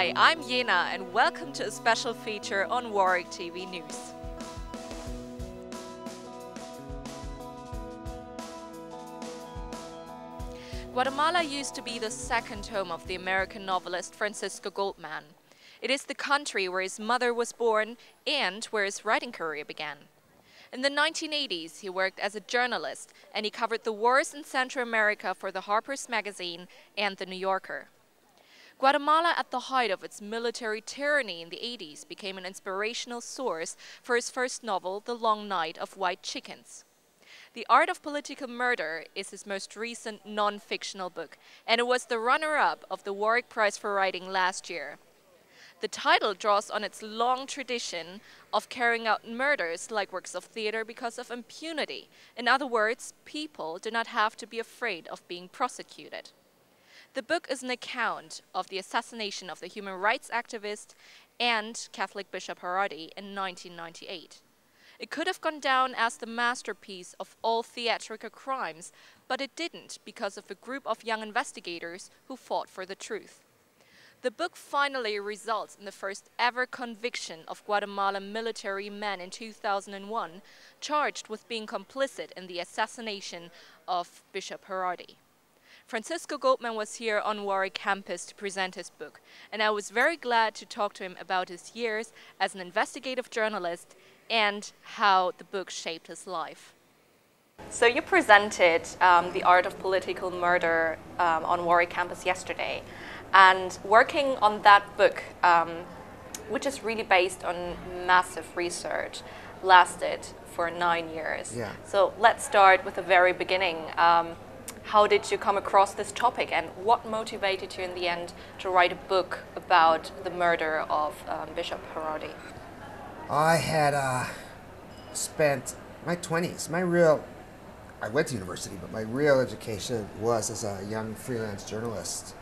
Hi, I'm Yaena and welcome to a special feature on Warwick TV News. Guatemala used to be the second home of the American novelist Francisco Goldman. It is the country where his mother was born and where his writing career began. In the 1980s, he worked as a journalist and he covered the wars in Central America for the Harper's Magazine and The New Yorker. Guatemala, at the height of its military tyranny in the 80s, became an inspirational source for his first novel, The Long Night of White Chickens. The Art of Political Murder is his most recent non-fictional book, and it was the runner-up of the Warwick Prize for Writing last year. The title draws on its long tradition of carrying out murders like works of theater because of impunity. In other words, people do not have to be afraid of being prosecuted. The book is an account of the assassination of the human rights activist and Catholic Bishop Haradi in 1998. It could have gone down as the masterpiece of all theatrical crimes, but it didn't because of a group of young investigators who fought for the truth. The book finally results in the first ever conviction of Guatemalan military men in 2001, charged with being complicit in the assassination of Bishop Haradi. Francisco Goldman was here on Warwick campus to present his book, and I was very glad to talk to him about his years as an investigative journalist and how the book shaped his life. So you presented The Art of Political Murder on Warwick campus yesterday, and working on that book, which is really based on massive research, lasted for 9 years. Yeah. So let's start with the very beginning. How did you come across this topic, and what motivated you in the end to write a book about the murder of Bishop Haradi? I had spent my 20s, I went to university, but my real education was as a young freelance journalist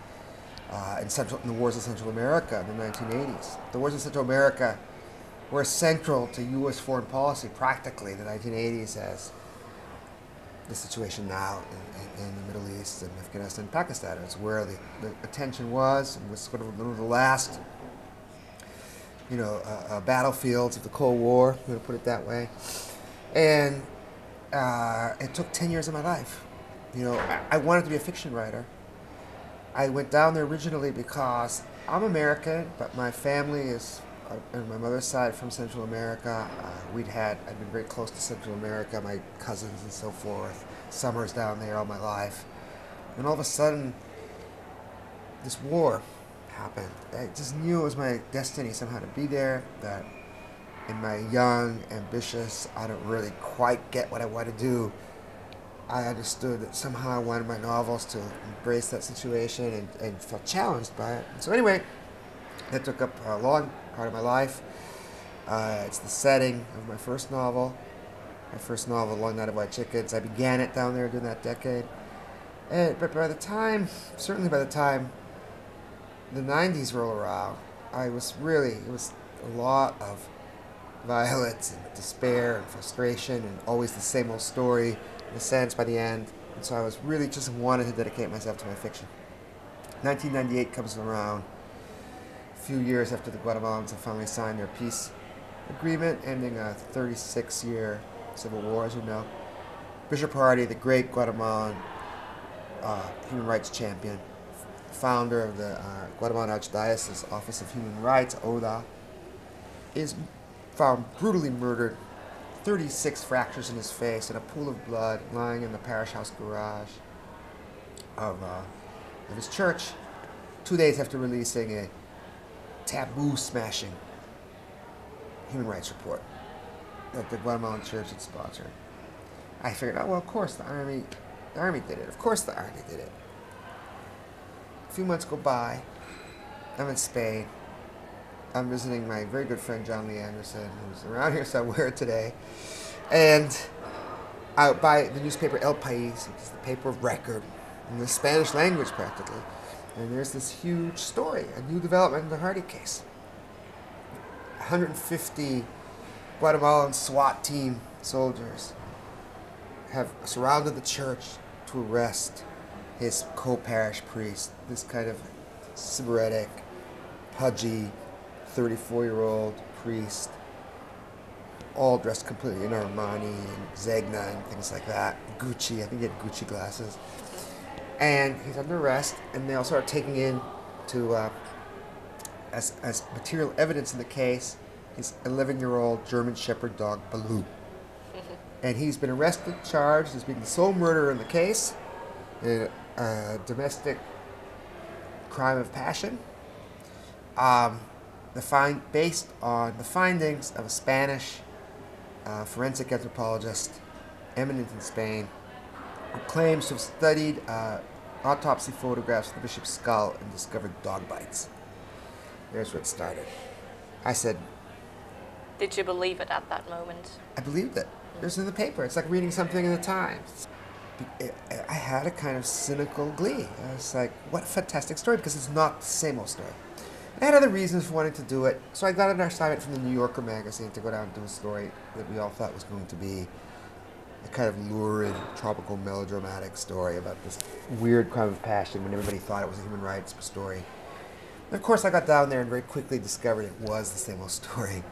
in the wars in Central America in the 1980s. The wars in Central America were central to U.S. foreign policy practically in the 1980s as the situation now in the Middle East and Afghanistan and Pakistan. It's where the attention was, and was sort of one of the last battlefields of the Cold War, to put it that way. And it took 10 years of my life. I wanted to be a fiction writer. I went down there originally because I'm American, but my family is, on my mother's side, from Central America. I'd been very close to Central America, my cousins and so forth, summers down there all my life. And all of a sudden, this war happened. I just knew it was my destiny somehow to be there, that in my young, ambitious, I don't really quite get what I want to do, I understood that somehow I wanted my novels to embrace that situation and felt challenged by it. So anyway, that took up a long part of my life. It's the setting of my first novel. Long Night of White Chickens. I began it down there during that decade. But by the time the 90s roll around, it was a lot of violence and despair and frustration and always the same old story in a sense by the end. And so I was really just wanted to dedicate myself to my fiction. 1998 comes around, a few years after the Guatemalans have finally signed their peace agreement, ending a 36-year civil war, as you know. Bishop Haradi, the great Guatemalan human rights champion, founder of the Guatemalan Archdiocese Office of Human Rights, ODA, is found brutally murdered, 36 fractures in his face, and a pool of blood lying in the parish house garage of his church, 2 days after releasing a taboo-smashing human rights report that the Guatemalan church had sponsored. I figured, oh, well, of course the army did it. Of course the army did it. A few months go by. I'm in Spain. I'm visiting my very good friend John Lee Anderson, who's around here somewhere today. And I buy the newspaper El País, which is the paper of record, in the Spanish language practically. And there's this huge story, a new development in the Hardy case. 150 Guatemalan SWAT team soldiers have surrounded the church to arrest his co-parish priest, this kind of sybaritic, pudgy 34-year-old priest, all dressed completely in Armani and Zegna and things like that. Gucci, I think he had Gucci glasses. And he's under arrest, and they all start taking in to, as material evidence in the case, his 11-year-old German Shepherd dog, Baloo. And he's been arrested, charged as being the sole murderer in the case, in a domestic crime of passion. Based on the findings of a Spanish forensic anthropologist, eminent in Spain, who claims to have studied autopsy photographs of the bishop's skull and discovered dog bites. There's where it started. I said, Did you believe it at that moment? I believed it. It was in the paper. It's like reading something in the Times. I had a kind of cynical glee. I was like, what a fantastic story, because it's not the same old story. I had other reasons for wanting to do it, so I got an assignment from the New Yorker magazine to go down and do a story that we all thought was going to be a kind of lurid, tropical, melodramatic story about this weird crime of passion when everybody thought it was a human rights story. And of course, I got down there and very quickly discovered it was the same old story,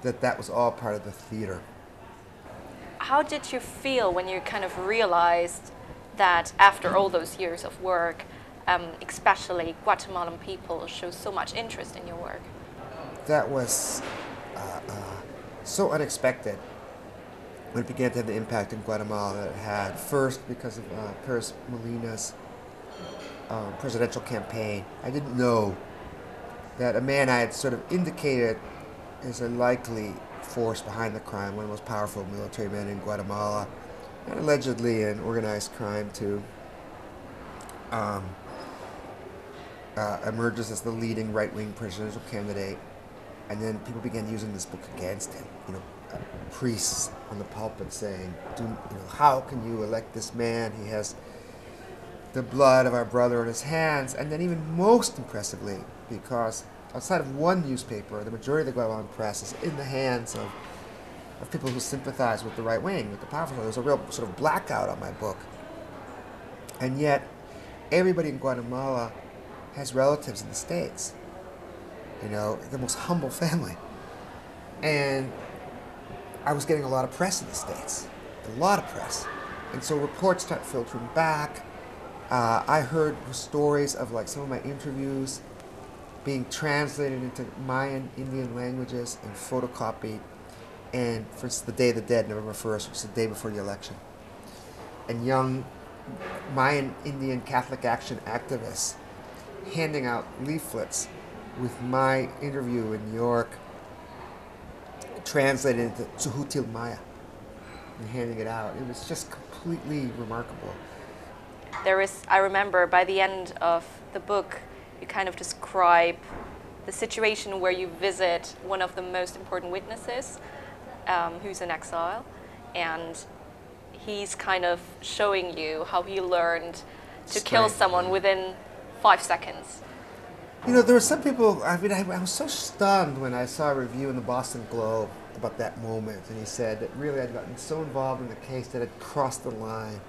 that was all part of the theater. How did you feel when you kind of realized that after all those years of work, especially Guatemalan people show so much interest in your work? That was so unexpected when it began to have the impact in Guatemala that it had. First, because of Perez Molina's presidential campaign. I didn't know that a man I had sort of indicated as a likely force behind the crime, one of the most powerful military men in Guatemala, and allegedly an organized crime too, emerges as the leading right-wing presidential candidate, and then people began using this book against him. You know, priests on the pulpit saying, "How can you elect this man? He has the blood of our brother in his hands." And then, even most impressively, because outside of one newspaper, the majority of the Guatemalan press is in the hands of people who sympathize with the right wing, with the powerful. There's a real sort of blackout on my book. And yet, everybody in Guatemala has relatives in the States. You know, the most humble family. And I was getting a lot of press in the States. A lot of press. And so reports start filtering back. I heard stories of like some of my interviews being translated into Mayan Indian languages and photocopied, and for instance, the Day of the Dead, November 1st, which is the day before the election. And young Mayan Indian Catholic Action activists handing out leaflets with my interview in New York, translated into Tzuhutil Maya, and handing it out. It was just completely remarkable. I remember by the end of the book, you kind of describe the situation where you visit one of the most important witnesses, who's in exile, and he's kind of showing you how he learned to kill someone within 5 seconds. You know, there were some people, I was so stunned when I saw a review in the Boston Globe about that moment, and he said that really I'd gotten so involved in the case that I'd crossed the line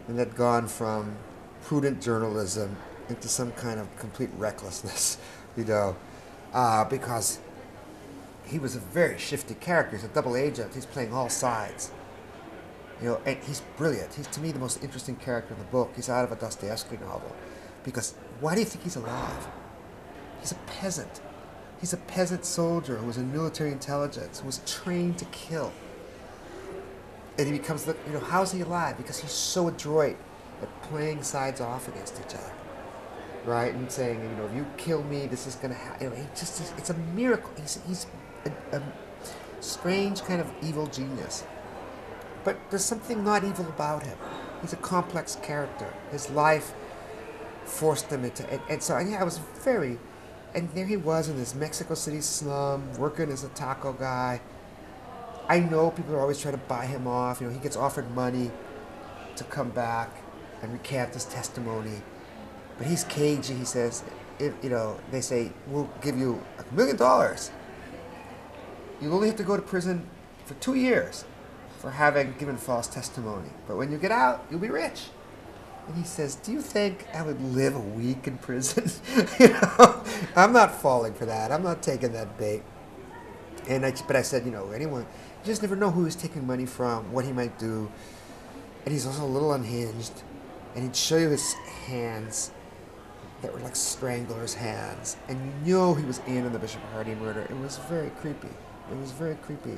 and had gone from prudent journalism into some kind of complete recklessness, because he was a very shifty character. He's a double agent. He's playing all sides. And he's brilliant. He's, to me, the most interesting character in the book. He's out of a Dostoevsky novel. Because why do you think he's alive? He's a peasant. He's a peasant soldier who was in military intelligence, who was trained to kill. And he becomes how's he alive? Because he's so adroit at playing sides off against each other. Right? And saying, if you kill me, this is going to happen. It's a miracle. He's a strange kind of evil genius. But there's something not evil about him. He's a complex character. His life forced him into... And so, I was very... And there he was in this Mexico City slum, working as a taco guy. I know people are always trying to buy him off. He gets offered money to come back and recant his testimony. But he's cagey. He says, they say, we'll give you $1 million. You only have to go to prison for 2 years for having given false testimony. But when you get out, you'll be rich. And he says, "Do you think I would live a week in prison?" You know, I'm not falling for that. I'm not taking that bait. But I said, anyone, you just never know who he's taking money from, what he might do. And he's also a little unhinged. And he'd show you his hands that were like strangler's hands. And you know he was in on the Bishop Hardy murder. It was very creepy. It was very creepy.